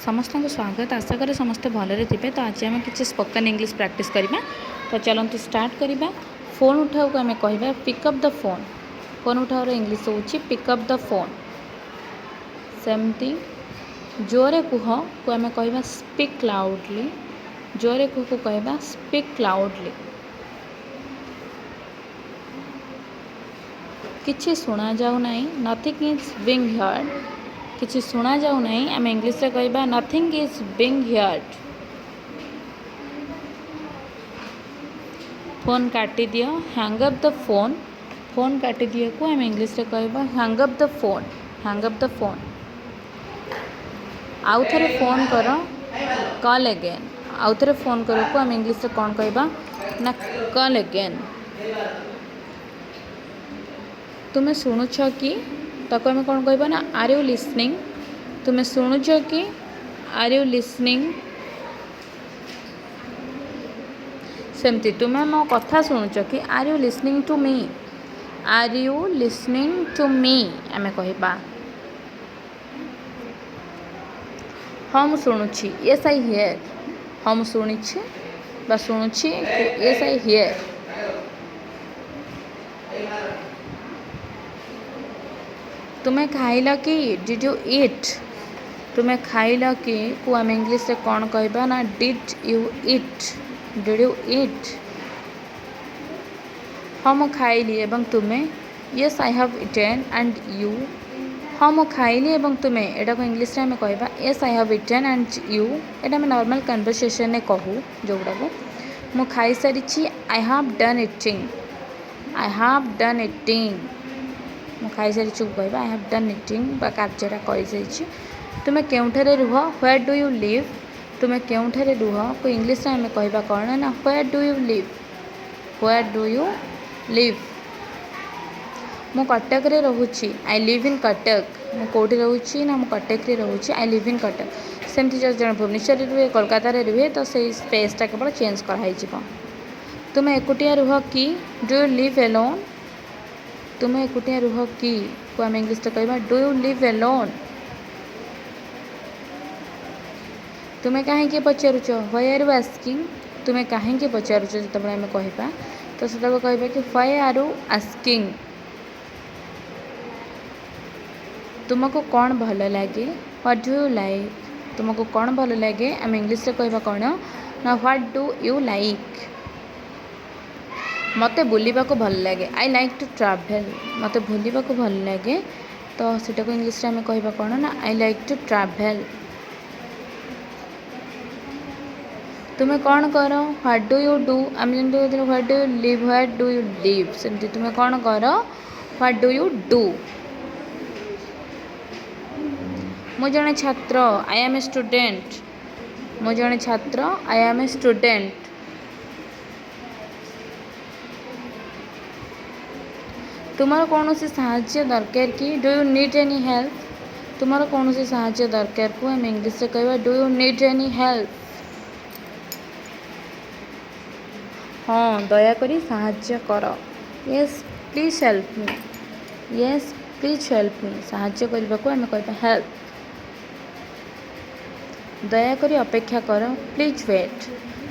समस्त को स्वागत। आशा करें समस्ते भलरे थे। तो आज आम कि स्पोकन इंग्लिश प्रैक्टिस करवा। तो चलते स्टार्ट करवा। फोन उठाऊ को आम कह पिकअप द फोन। फोन उठावर इंग्लिश हो पिकअप द फोन। सेमती जोरे कुह को आम कह स्पीक लाउडली। जोरे कुह को कह स्पीक लाउडली। किछि सुना जाऊ नहीं, नथिंग इज बीइंग हर्ड। किछि सुना जाऊ नहीं, आम इंग्लिश रे कहबा nothing is being heard. Phone काटी दियो, hang up the phone. Phone काटी दियो को आम इंग्लिश रे कहबा hang up the phone. Hang up the phone. आउ थरे फोन करो, कॉल अगेन। आउ थरे फोन करो को आम इंग्लिश रे कौन कहबा ना कॉल अगेन। तुम्हें शुणुछ कि ताको आम कौन कहबा ना आर यू लिसनिंग। तुम्हें शुणुछ कि आर यू लिसनिंग। सेमती तुम्हें मो कथा शुणुछ कि are you listening to me. Are you listening to me आम कहबा। हम शुणुछि, यस आई हियर। हम शुणुछि बा शुणुछि, यस आई हियर। तुम्हें खाइल कि, डिड यू ईट। तुम्हें खाइल कि को आम इंग्लिश रे कौन कहबा ना did you eat. Did you eat. हम खाइली एवं तुम्हें, yes I have eaten and you. हम खाइली एवं तुम्हें एटा को इंग्लिश रे आम कहबा yes I have eaten and you. एटा आम नॉर्मल कन्वर्सेशन में कहू जोगुड़ा को मु खाई सारी। I have done eating. I have done eating. मु खाई सारी कहबा आई हैव डन इटिंग बा कार्यटा कर सारी। तुम्हें केउठारे रुह, व्हेयर डू यू लिव। तुम्हें केउठारे रुह को इंग्लिश रे आम कहबा कौन ना where do you live. Where do you live. मु कटक रे रहूची, आई लिव इन कटक। मु कोठी रहूची ना मु कटक रे रहूची, आई लिव इन कटक। सेमती जन भुवनेश्वर रुहे, कोलकाता रे रुहे तो से स्पेसटा केवल चेंज कराई। तुम्हें एकुटिया रुह कि, डू यू लिव एलोन। तुम्हें एकुटिया रुह कि को आम इंग्लिश रे कहबा डू यू लिव एलोन। तुम्हें कहीं पचारुच, व्हाई आर यू आस्किंग। तुम्हें कहीं पचारुच जो आम कहबा तो से कहबा कि व्हाई आर यू आस्किंग। तुमको कौन भल लगे, व्हाट डू यू लाइक। तुमको कौन भल लगे आम इंग्लिश रे कहबा कौन ना व्हाट डू यू लाइक। मते बुलिबा को भल लगे, आई लाइक टू ट्रैवल। मते बुलिबा को भल लगे तो सेटा को इंग्लिश रे आम कहबा कौन ना आई लाइक टू ट्रैवल। तुम्हें कौन कर, व्हाट डू यू डू। आम जमी what do you live, what do you live. सेमती तुम्हें कौन कर, व्हाट डू यू डू। मु जने छात्र, आई एम ए स्टूडेंट। मु जने छात्र, आई एम ए स्टूडेंट। तुम्हारा कौन सी साहाय्य दरकार कि, do you need any help. तुम्हारा कौन सी साहाय्य दरकार को आम इंग्लिश रे कहबा do you need any help. हाँ दया करी साहाय्य कर, yes please help me. Yes please help me साहाय्य करने को आम कहबा हेल्प। दया करी अपेक्षा कर, प्लीज वेट।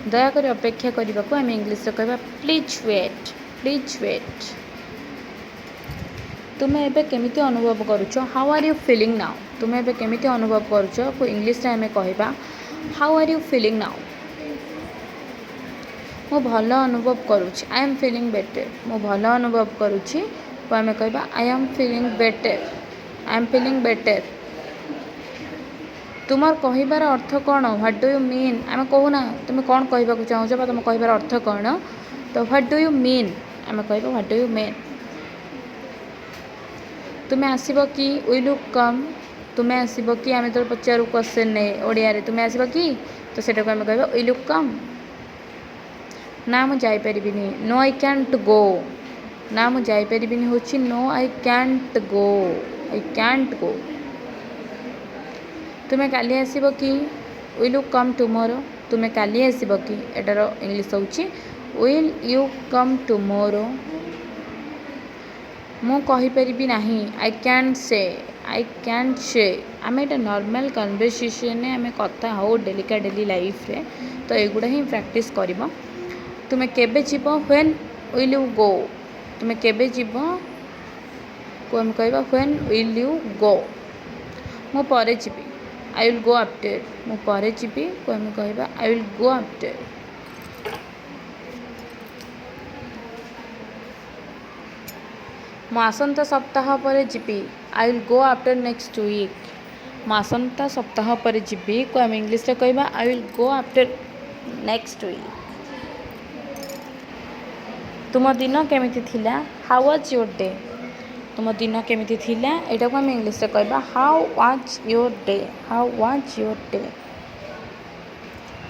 दया करी अपेक्षा करने को आम इंग्लिश रे कहबा प्लीज वेट। Please wait. तुम्हें एबे केमिति अनुभव करुछ, how are you feeling now. तुम्हें एबे केमिति अनुभव करुछ को इंग्लिश रे आम कहबा how are you feeling now. मु भल अनुभव करुछि, आई एम फीलिंग बेटर। मु भल अनुभव करुछि को आम कहबा I am feeling better. I am feeling better. तुमार कहिबार अर्थ कौन, व्हाट डू यू मीन। आम कहूना तुम कौन कहबाक चाहूच बा तुम कहिबार अर्थ कौन तो व्हाट डू यू मीन आम कहबा व्हाट डू यू मीन। तुम्हें आसब कि, विल यू कम। तुम्हें आसब कि आम तो पचारू क्वेश्चन ने ओडिया रे तुम्हें आसब कि तो सेटा को आम कहबा विल यू कम। ना मु जाई परिबिनी, नो आई कैंट गो। ना मु जाई परिबिनी होची no I can't go. I can't go. तुम्हें काली आसब कि, विल यू कम टुमोरो। तुम्हें काली आसब कि एटार इंग्लिश होची विल यू कम टुमोरो। मु कहि परिबि नाही, आई कैंट से। आई कैंट से आम ये नॉर्मल कन्वर्सेशन आम कथा हो डेलिका डेली लाइफ रे तो एगुड़ा ही प्रैक्टिस कर तुम्हें केबे जीव व्हेन विल यू गो तुम्हें केबे जीव को हम कहवा व्हेन विल यू गो मु परे जीवी आई विल गो आफ्टर मु परे जीवी को हम कहवा आई विल गो आफ्टर मु आसंता सप्ताह पर जीवी I will go after next week मु आसंता सप्ताह पर जीवी को हम इंग्लिश रे कहवा I will go after next week तुम दिन केमिति थिला हाउ वाज योर डे तुम दिन केमिति थिला एटा को हम इंग्लिश रे कहबा how was your day how was your day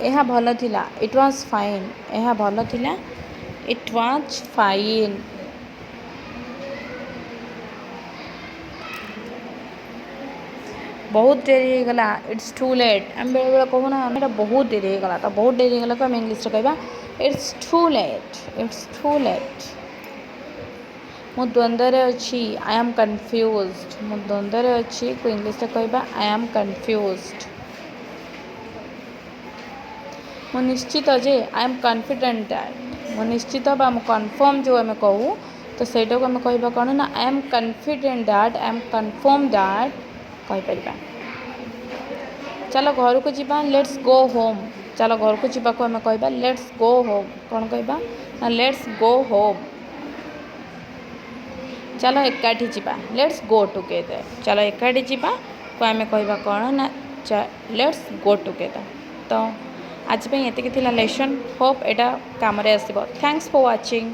एहा भलो थिला इट वाज फाइन एहा भलो थिला इट वाज फाइन बहुत डेरी हो गला इट्स टू लेट हम बेले बेले कहूना एटा बहुत डेरी हो गला तो बहुत डेरी हो गला को हम इंग्लिश रे कहबा इट्स टू लेट मु द्वंद्व अच्छी आई एम कन्फ्यूज्ड मु द्वंद्व अच्छी को इंग्लिश रे कहबा आई एम कन्फ्यूज्ड मु निश्चित जे आई एम कॉन्फिडेंट दैट मु निश्चित बा मु कन्फर्म जो आम कहू तो सहीटा को आम कहबा कौन ना I am confident that I am confirm that कहि परिबा चलो घर को जीवा लेट्स गो होम चलो घर को जीवा को आम कहबा लेट्स गो होम कौन कहबा ना लेट्स गो होम चलो एकाठी जीवा लेट्स गो टुगेदर चलो एकाठी जीवा को आम कहबा कौन ना लेट्स गो टुगेदर तो आज ये लेसन होप एटा काम आसो थैंक्स फॉर वाचिंग।